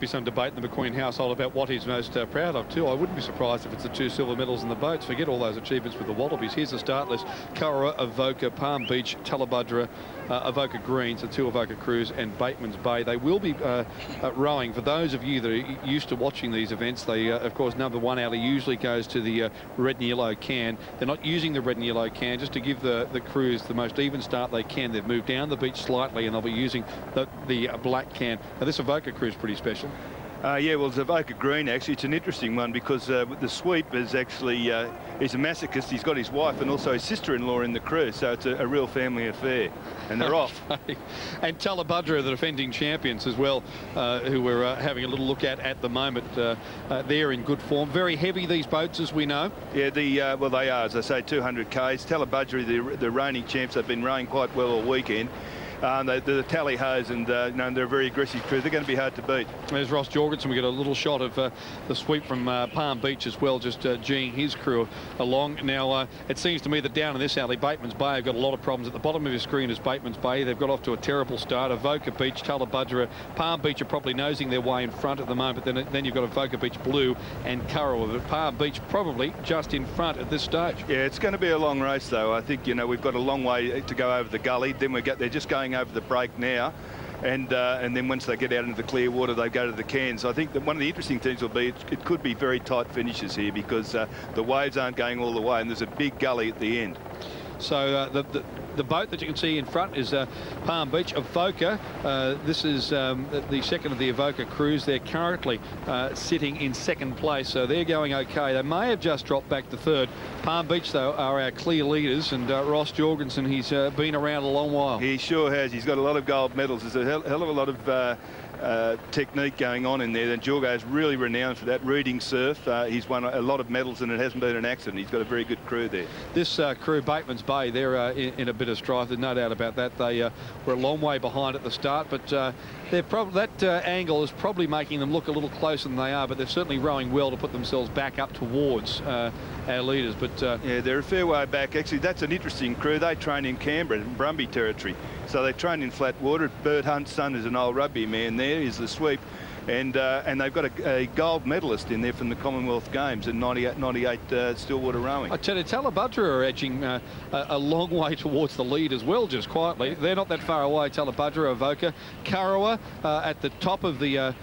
Be some debate in the McQueen household about what he's most proud of too. I wouldn't be surprised if it's the 2 silver medals in the boats. Forget all those achievements with the Wallabies. Here's the start list: Kurrawa, Avoca, Palm Beach, Talabudra, Avoca Greens, the 2 Avoca Crews, and Bateman's Bay. They will be rowing. For those of you that are used to watching these events, they of course number 1 alley usually goes to the red and yellow can. They're not using the red and yellow can just to give the crews the most even start they can. They've moved down the beach slightly and they'll be using the black can. Now this Avoca Crew is pretty special. Yeah, well, it's Avoca Green, actually. It's an interesting one because the sweep is actually, he's a masochist. He's got his wife and also his sister-in-law in the crew, so it's a real family affair, and they're off. And Talabudra, the defending champions as well, who we're having a little look at the moment. They're in good form. Very heavy, these boats, as we know. Yeah, well, they are, as I say, 200 Ks. Talabudra, the reigning champs, have been rowing quite well all weekend. They're the tally hos, and they're a very aggressive crew. They're going to be hard to beat. There's Ross Jorgensen. We get a little shot of the sweep from Palm Beach as well, just geeing his crew along. Now, it seems to me that down in this alley, Bateman's Bay have got a lot of problems. At the bottom of your screen is Bateman's Bay. They've got off to a terrible start. Avoca Beach, Talabudra, Palm Beach are probably nosing their way in front at the moment. Then you've got Avoca Beach Blue and Kurrawa. But Palm Beach probably just in front at this stage. Yeah, it's going to be a long race, though. I think, we've got a long way to go over the gully. Then they're just going over the break now, and then once they get out into the clear water, they go to the cans. I think that one of the interesting things will be it could be very tight finishes here because the waves aren't going all the way, and there's a big gully at the end. So the boat that you can see in front is Palm Beach. Avoca, this is the second of the Avoca crews. They're currently sitting in second place, so they're going okay. They may have just dropped back to third. Palm Beach, though, are our clear leaders, and Ross Jorgensen, he's been around a long while. He sure has. He's got a lot of gold medals. There's a hell of a lot of technique going on in there. And Jorgo is really renowned for that. Reading surf. He's won a lot of medals, and it hasn't been an accident. He's got a very good crew there. This crew, Bateman's Bay, they're in a bit of strife. There's no doubt about that. They were a long way behind at the start, but that angle is probably making them look a little closer than they are, but they're certainly rowing well to put themselves back up towards our leaders. But yeah, they're a fair way back. Actually, that's an interesting crew. They train in Canberra, in Brumby territory. So they train in flat water. Bert Hunt's son is an old rugby man there. He's the sweep. And they've got a gold medalist in there from the Commonwealth Games in 98 stillwater rowing. I tell you, Talabudra are edging a long way towards the lead as well, just quietly. They're not that far away. Talabudra, Avoca, Kurrawa at the top of the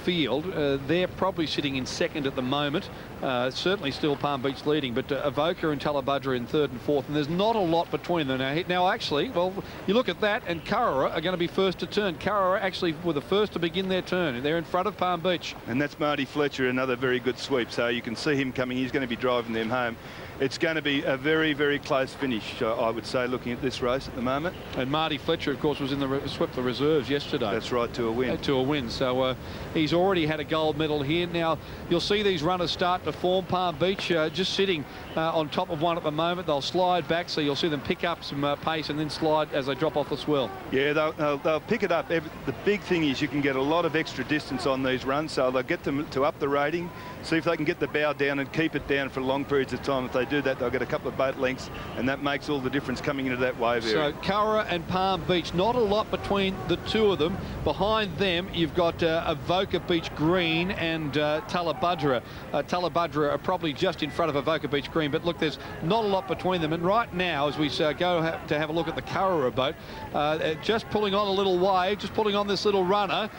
field. They're probably sitting in second at the moment. Certainly still Palm Beach leading, but Avoca and Talabudra in third and fourth, and there's not a lot between them now. Now, actually, well, you look at that, and Kurrawa are going to be first to turn. Kurrawa actually were the first to begin their turn. They're in front of Palm Beach. And that's Marty Fletcher, another very good sweep. So you can see him coming. He's going to be driving them home. It's going to be a very, very close finish, I would say, looking at this race at the moment. And Marty Fletcher, of course, was in swept the reserves yesterday. That's right, to a win. To a win. So he's already had a gold medal here. Now, you'll see these runners start to form. Palm Beach just sitting on top of one at the moment. They'll slide back, so you'll see them pick up some pace and then slide as they drop off the swell. Yeah, they'll pick it up. The big thing is you can get a lot of extra distance on these runs, so they'll get them to up the rating, see if they can get the bow down and keep it down for long periods of time. If they do that, they'll get a couple of boat lengths, and that makes all the difference coming into that wave area. So Kurrawa and Palm Beach, not a lot between the two of them. Behind them, you've got Avoca Beach Green and Talabudra. Talabudra are probably just in front of Avoca Beach Green, but look, there's not a lot between them. And right now, as we go to have a look at the Kurrawa boat, just pulling on a little wave, just pulling on this little runner,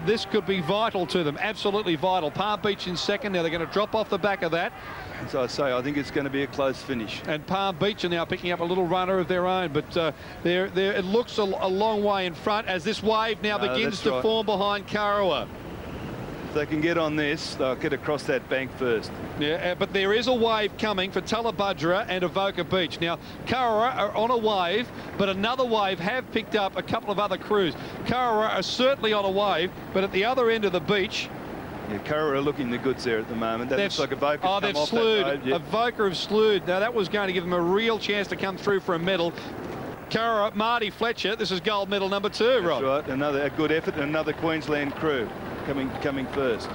this could be vital to them, absolutely vital. Palm Beach in second. Now they're going to drop off the back of that. As I say, I think it's going to be a close finish. And Palm Beach are now picking up a little runner of their own, but it looks a long way in front as this wave now begins to form behind Kurrawa. If they can get on this, they'll get across that bank first. Yeah, but there is a wave coming for Talabudra and Avoca Beach. Now, Kurrawa are on a wave, but another wave have picked up a couple of other crews. Kurrawa are certainly on a wave, but at the other end of the beach, yeah, Kurrawa are looking the goods there at the moment. That looks like Avoca. Oh, they've slewed. Yeah. Avoca have slewed. Now, that was going to give them a real chance to come through for a medal. Kurrawa, Marty Fletcher, this is gold medal number 2, Rob. That's right, a good effort, and another Queensland crew coming first.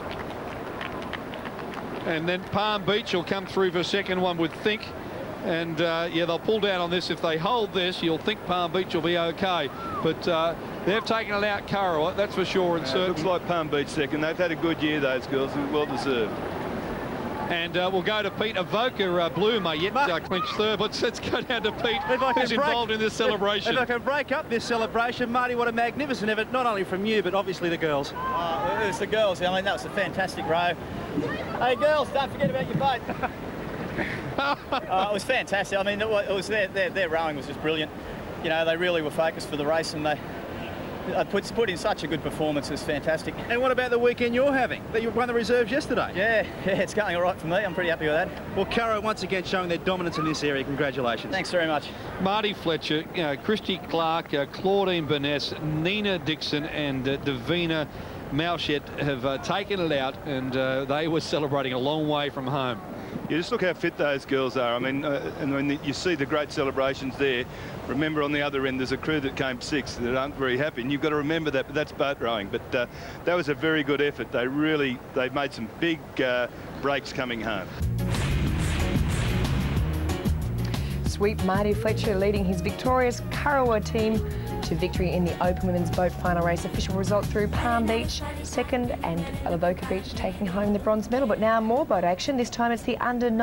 And then Palm Beach will come through for a second, one would think. And, yeah, they'll pull down on this. If they hold this, you'll think Palm Beach will be okay. But They've taken it out Kurrawa, that's for sure and certain. Looks like Palm Beach second. They've had a good year, those girls. Well deserved. And we'll go to Pete. Avoca Blue may yet clinch third, but let's go down to Pete, who's involved in this celebration. If I can break up this celebration, Marty, what a magnificent effort, not only from you, but obviously the girls. It was the girls. I mean, that was a fantastic row. Hey, girls, don't forget about your boat. It was fantastic. I mean, it was their rowing was just brilliant. You know, they really were focused for the race, and they put in such a good performance. It was fantastic. And what about the weekend you're having? You won the reserves yesterday. Yeah, it's going all right for me. I'm pretty happy with that. Well, Curro once again showing their dominance in this area. Congratulations. Thanks very much. Marty Fletcher, Christy Clark, Claudine Burness, Nina Dixon and Davina Malchet have taken it out, and they were celebrating a long way from home. You just look how fit those girls are. I mean, and when you see the great celebrations there, remember on the other end there's a crew that came sixth that aren't very happy, and you've got to remember that. But that's boat rowing. But that was a very good effort. They made some big breaks coming home. Sweep Marty Fletcher leading his victorious Kurrawa team to victory in the Open Women's Boat Final Race. Official result through Palm Beach second and Avoca Beach taking home the bronze medal. But now more boat action. This time it's the under-9.